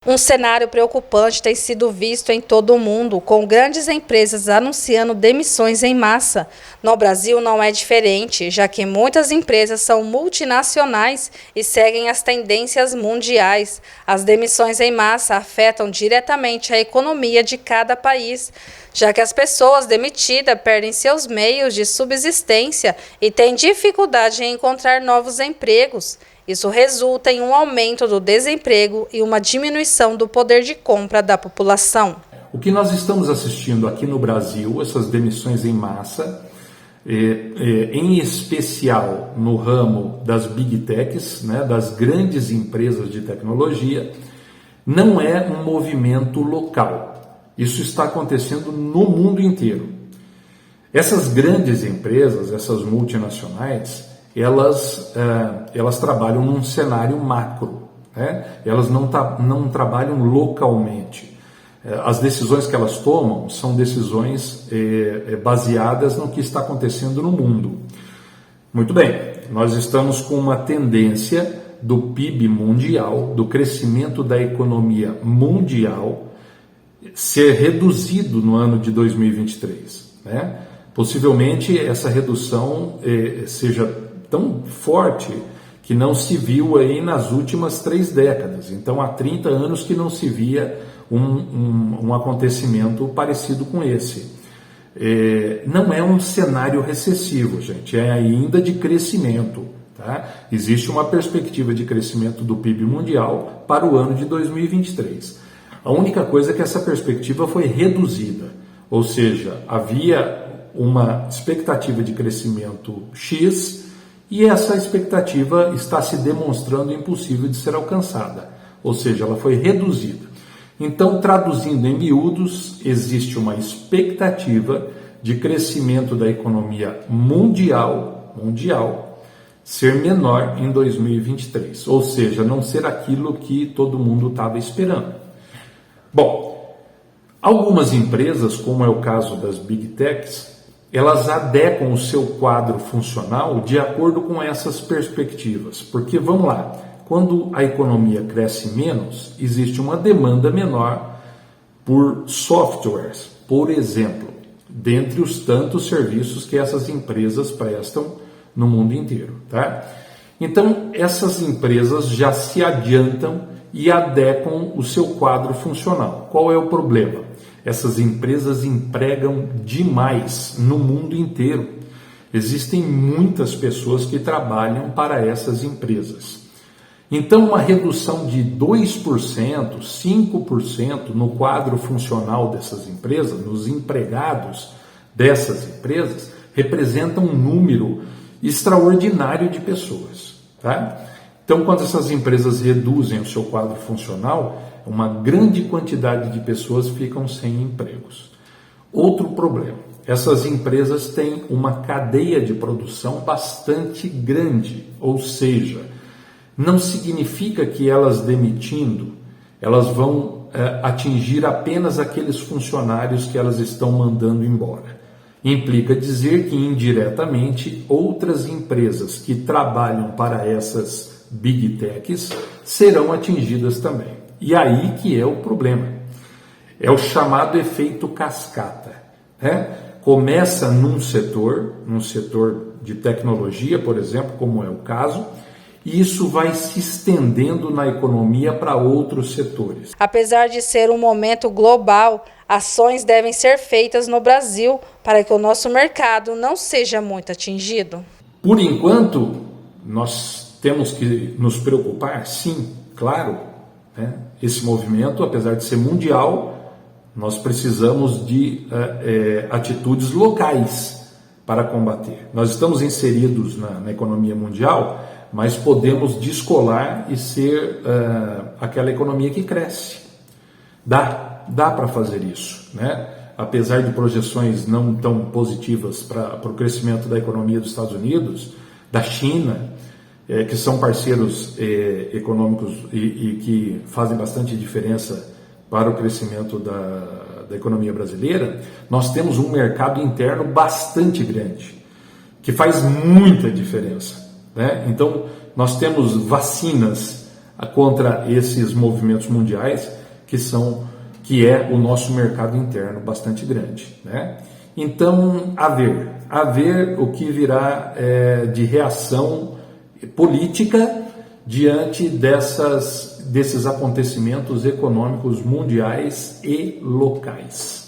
Um cenário preocupante tem sido visto em todo o mundo, com grandes empresas anunciando demissões em massa. No Brasil não é diferente, já que muitas empresas são multinacionais e seguem as tendências mundiais. As demissões em massa afetam diretamente a economia de cada país, já que as pessoas demitidas perdem seus meios de subsistência e têm dificuldade em encontrar novos empregos. Isso resulta em um aumento do desemprego e uma diminuição do poder de compra da população. O que nós estamos assistindo aqui no Brasil, essas demissões em massa, em especial no ramo das Big Techs, né, das grandes empresas de tecnologia, não é um movimento local. Isso está acontecendo no mundo inteiro. Essas grandes empresas, essas multinacionais, elas trabalham num cenário macro, né? Elas não trabalham localmente. As decisões que elas tomam são decisões baseadas no que está acontecendo no mundo. Muito bem, nós estamos com uma tendência do PIB mundial, do crescimento da economia mundial, ser reduzido no ano de 2023, né? Possivelmente essa redução seja tão forte que não se viu aí nas últimas 3 décadas. Então, há 30 anos que não se via um acontecimento parecido com esse. Não é um cenário recessivo, gente, é ainda de crescimento. Tá? Existe uma perspectiva de crescimento do PIB mundial para o ano de 2023. A única coisa é que essa perspectiva foi reduzida, ou seja, havia uma expectativa de crescimento X, e essa expectativa está se demonstrando impossível de ser alcançada, ou seja, ela foi reduzida. Então, traduzindo em miúdos, existe uma expectativa de crescimento da economia mundial ser menor em 2023, ou seja, não ser aquilo que todo mundo estava esperando. Bom, algumas empresas, como é o caso das Big Techs, elas adequam o seu quadro funcional de acordo com essas perspectivas. Porque, vamos lá, quando a economia cresce menos, existe uma demanda menor por softwares, por exemplo, dentre os tantos serviços que essas empresas prestam no mundo inteiro. Tá? Então, essas empresas já se adiantam e adequam o seu quadro funcional. Qual é o problema? Essas empresas empregam demais no mundo inteiro. Existem muitas pessoas que trabalham para essas empresas. Então, uma redução de 2%, 5% no quadro funcional dessas empresas, nos empregados dessas empresas, representa um número extraordinário de pessoas. Tá? Então, quando essas empresas reduzem o seu quadro funcional, uma grande quantidade de pessoas ficam sem empregos. Outro problema, essas empresas têm uma cadeia de produção bastante grande, ou seja, não significa que elas demitindo, elas vão atingir apenas aqueles funcionários que elas estão mandando embora. Implica dizer que indiretamente outras empresas que trabalham para essas Big Techs serão atingidas também. E aí que é o problema. É o chamado efeito cascata. Né? Começa num setor de tecnologia, por exemplo, como é o caso, e isso vai se estendendo na economia para outros setores. Apesar de ser um momento global, ações devem ser feitas no Brasil para que o nosso mercado não seja muito atingido. Por enquanto, nós temos que nos preocupar, sim, claro. Esse movimento, apesar de ser mundial, nós precisamos de atitudes locais para combater. Nós estamos inseridos na economia mundial, mas podemos descolar e ser aquela economia que cresce. Dá para fazer isso, né? Apesar de projeções não tão positivas para o crescimento da economia dos Estados Unidos, da China, que são parceiros econômicos e que fazem bastante diferença para o crescimento da economia brasileira, nós temos um mercado interno bastante grande, que faz muita diferença. Né? Então, nós temos vacinas contra esses movimentos mundiais que é o nosso mercado interno bastante grande, né? Então, a ver o que virá de reação política diante desses acontecimentos econômicos mundiais e locais.